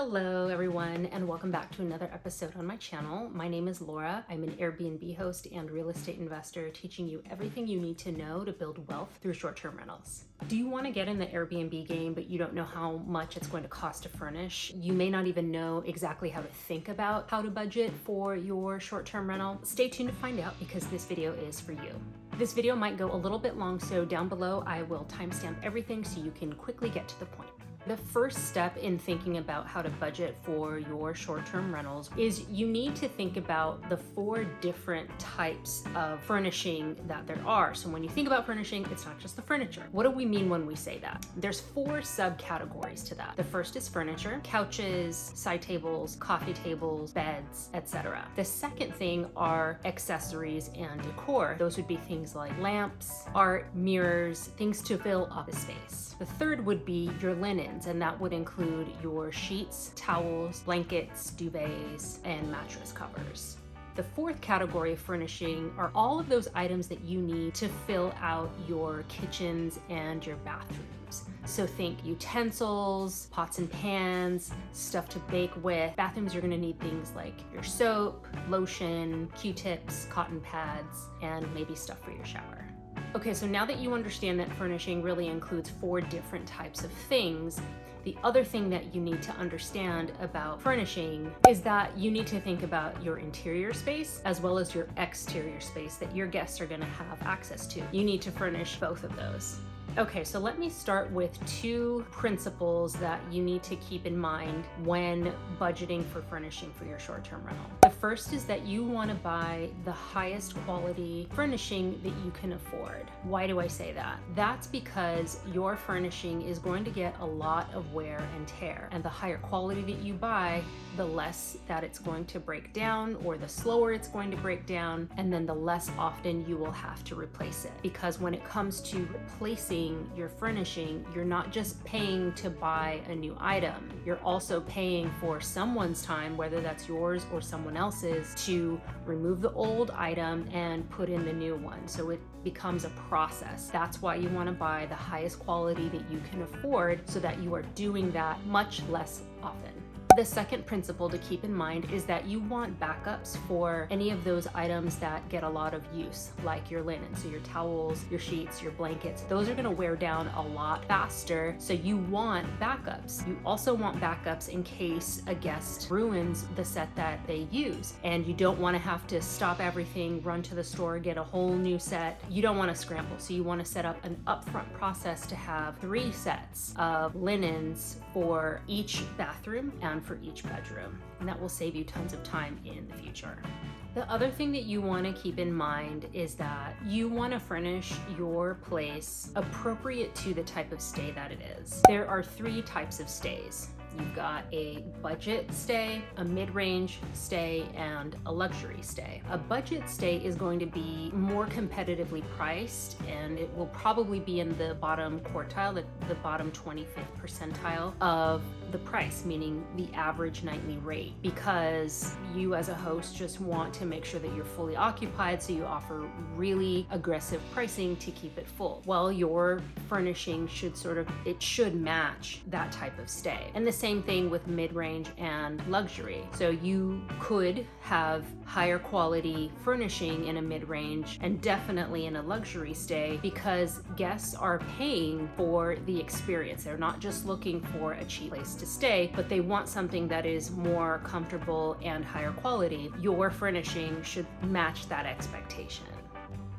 Hello everyone, and welcome back to another episode on my channel. My name is Laura. I'm an Airbnb host and real estate investor, teaching you everything you need to know to build wealth through short-term rentals. Do you want to get in the Airbnb game, but you don't know how much it's going to cost to furnish? You may not even know exactly how to think about how to budget for your short-term rental. Stay tuned to find out, because this video is for you. This video might go a little bit long, so down below I will timestamp everything so you can quickly get to the point. The first step in thinking about how to budget for your short-term rentals is you need to think about the 4 different types of furnishing that there are. So when you think about furnishing, it's not just the furniture. What do we mean when we say that? There's 4 subcategories to that. The first is furniture: couches, side tables, coffee tables, beds, etc. The second thing are accessories and decor. Those would be things like lamps, art, mirrors, things to fill up the space. The third would be your linens, and that would include your sheets, towels, blankets, duvets, and mattress covers. The fourth category of furnishing are all of those items that you need to fill out your kitchens and your bathrooms. So think utensils, pots and pans, stuff to bake with. Bathrooms, you're gonna need things like your soap, lotion, Q-tips, cotton pads, and maybe stuff for your shower. Okay, so now that you understand that furnishing really includes 4 different types of things, the other thing that you need to understand about furnishing is that you need to think about your interior space as well as your exterior space that your guests are gonna have access to. You need to furnish both of those. Okay, so let me start with 2 principles that you need to keep in mind when budgeting for furnishing for your short-term rental. The first is that you want to buy the highest quality furnishing that you can afford. Why do I say that? That's because your furnishing is going to get a lot of wear and tear, and the higher quality that you buy, the less that it's going to break down, or the slower it's going to break down, and then the less often you will have to replace it. Because when it comes to replacing your furnishing, you're not just paying to buy a new item, you're also paying for someone's time, whether that's yours or someone else's, to remove the old item and put in the new one. So it becomes a process. That's why you want to buy the highest quality that you can afford, so that you are doing that much less often. The second principle to keep in mind is that you want backups for any of those items that get a lot of use, like your linen. So your towels, your sheets, your blankets, those are going to wear down a lot faster. So you want backups. You also want backups in case a guest ruins the set that they use, and you don't want to have to stop everything, run to the store, get a whole new set. You don't want to scramble. So you want to set up an upfront process to have 3 sets of linens for each bathroom and for each bedroom, and that will save you tons of time in the future. The other thing that you want to keep in mind is that you want to furnish your place appropriate to the type of stay that it is. There are 3 types of stays. You've got a budget stay, a mid-range stay, and a luxury stay. A budget stay is going to be more competitively priced, and it will probably be in the bottom quartile, the bottom 25th percentile of the price, meaning the average nightly rate, because you as a host just want to make sure that you're fully occupied, so you offer really aggressive pricing to keep it full. Well, your furnishing should match that type of stay. And the same thing with mid-range and luxury. So you could have higher quality furnishing in a mid-range and definitely in a luxury stay, because guests are paying for the experience. They're not just looking for a cheap place to stay, but they want something that is more comfortable and higher quality. Your furnishing should match that expectation.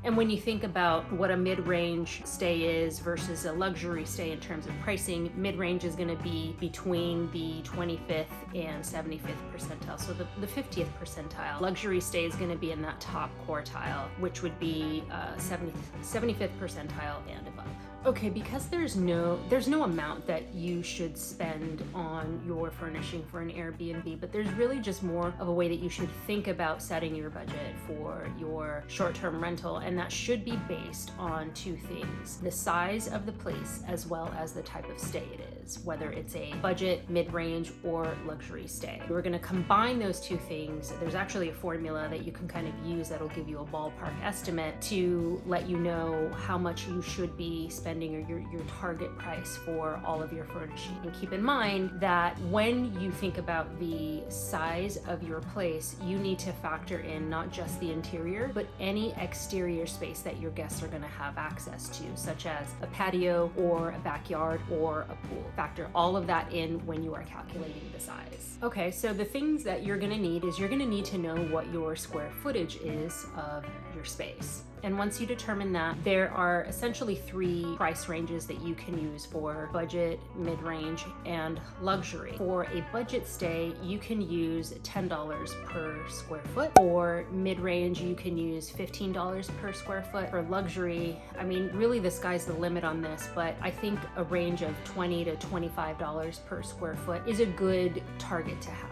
And when you think about what a mid-range stay is versus a luxury stay in terms of pricing, mid-range is going to be between the 25th and 75th percentile, so the 50th percentile. Luxury stay is going to be in that top quartile, which would be 75th percentile and above. Okay, because there's no amount that you should spend on your furnishing for an Airbnb, but there's really just more of a way that you should think about setting your budget for your short-term rental, and that should be based on 2 things: the size of the place as well as the type of stay it is. is, whether it's a budget, mid-range, or luxury stay. We're gonna combine those two things. There's actually a formula that you can kind of use that'll give you a ballpark estimate to let you know how much you should be spending, or your target price for all of your furnishing. And keep in mind that when you think about the size of your place, you need to factor in not just the interior, but any exterior space that your guests are gonna have access to, such as a patio or a backyard or a pool. Factor all of that in when you are calculating the size. Okay, so the things that you're gonna need is you're gonna need to know what your square footage is of your space. And once you determine that, there are essentially 3 price ranges that you can use for budget, mid-range, and luxury. For a budget stay, you can use $10 per square foot. For mid-range, you can use $15 per square foot. For luxury, I mean, really the sky's the limit on this, but I think a range of $20 to $25 per square foot is a good target to have.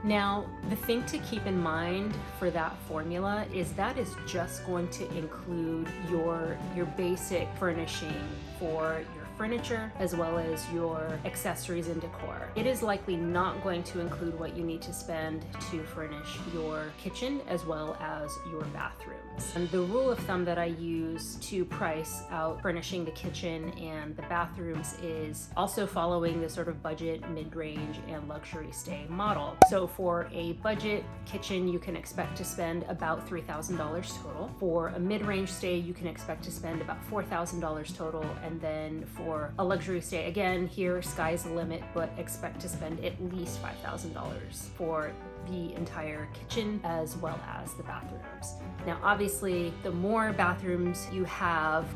Now, the thing to keep in mind for that formula is that is just going to include your basic furnishing for your furniture as well as your accessories and decor. It is likely not going to include what you need to spend to furnish your kitchen as well as your bathrooms. And the rule of thumb that I use to price out furnishing the kitchen and the bathrooms is also following the sort of budget, mid-range, and luxury stay model. So for a budget kitchen, you can expect to spend about $3,000 total. For a mid-range stay, you can expect to spend about $4,000 total. And then for a luxury stay, again, here, sky's the limit, but expect to spend at least $5,000 for the entire kitchen as well as the bathrooms. Now, obviously, the more bathrooms you have,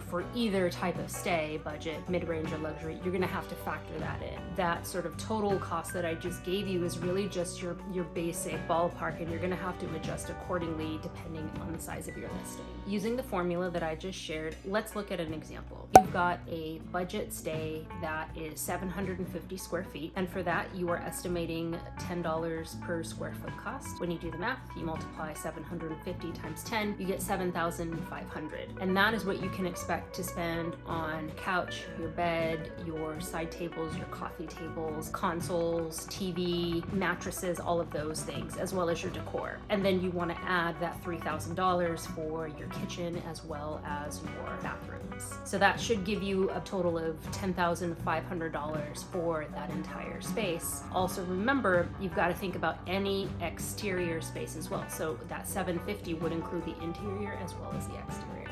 for either type of stay, budget, mid-range, or luxury, you're gonna have to factor that in. That sort of total cost that I just gave you is really just your basic ballpark, and you're gonna have to adjust accordingly depending on the size of your listing. Using the formula that I just shared, let's look at an example. You've got a budget stay that is 750 square feet, and for that, you are estimating $10 per square foot cost. When you do the math, you multiply 750 times 10, you get 7,500. And that is what you can expect to spend on couch, your bed, your side tables, your coffee tables, consoles, TV, mattresses, all of those things, as well as your decor. And then you want to add that $3,000 for your kitchen as well as your bathrooms. So that should give you a total of $10,500 for that entire space. Also remember, you've got to think about any exterior space as well. So that 750 would include the interior as well as the exterior.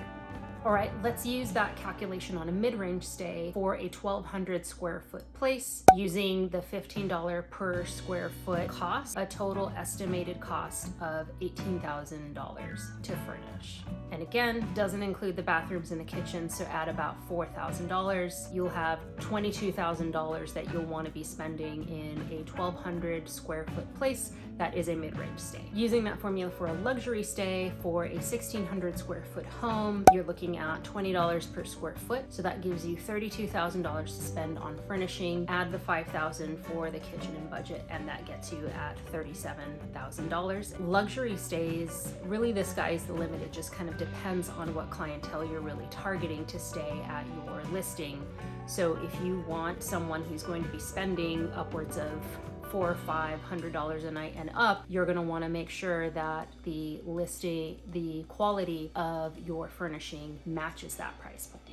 All right, let's use that calculation on a mid-range stay for a 1,200 square foot place using the $15 per square foot cost, a total estimated cost of $18,000 to furnish. And again, doesn't include the bathrooms and the kitchen, so add about $4,000. You'll have $22,000 that you'll want to be spending in a 1,200 square foot place that is a mid-range stay. Using that formula for a luxury stay for a 1,600 square foot home, you're looking at $20 per square foot. So that gives you $32,000 to spend on furnishing. Add the $5,000 for the kitchen and budget, and that gets you at $37,000. Luxury stays, really the sky's the limit. It just kind of depends on what clientele you're really targeting to stay at your listing. So if you want someone who's going to be spending upwards of $400 or $500 a night and up, you're going to want to make sure that the listing, the quality of your furnishing matches that price point.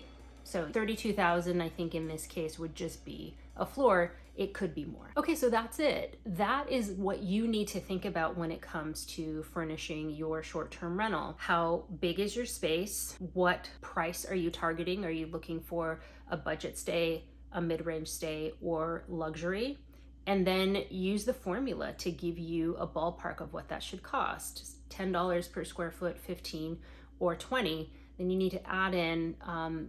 So $32,000, I think in this case would just be a floor. It could be more. Okay, so that's it. That is what you need to think about when it comes to furnishing your short-term rental. How big is your space? What price are you targeting? Are you looking for a budget stay, a mid-range stay, or luxury? And then use the formula to give you a ballpark of what that should cost. $10 per square foot, 15 or 20. Then you need to add in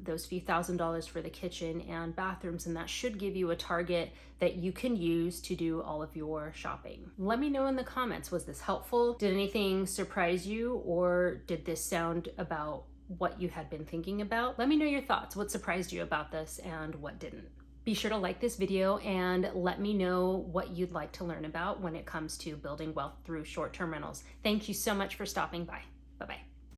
those few $1,000s for the kitchen and bathrooms, and that should give you a target that you can use to do all of your shopping. Let me know in the comments, was this helpful? Did anything surprise you, or did this sound about what you had been thinking about? Let me know your thoughts. What surprised you about this and what didn't? Be sure to like this video and let me know what you'd like to learn about when it comes to building wealth through short-term rentals. Thank you so much for stopping by. Bye-bye.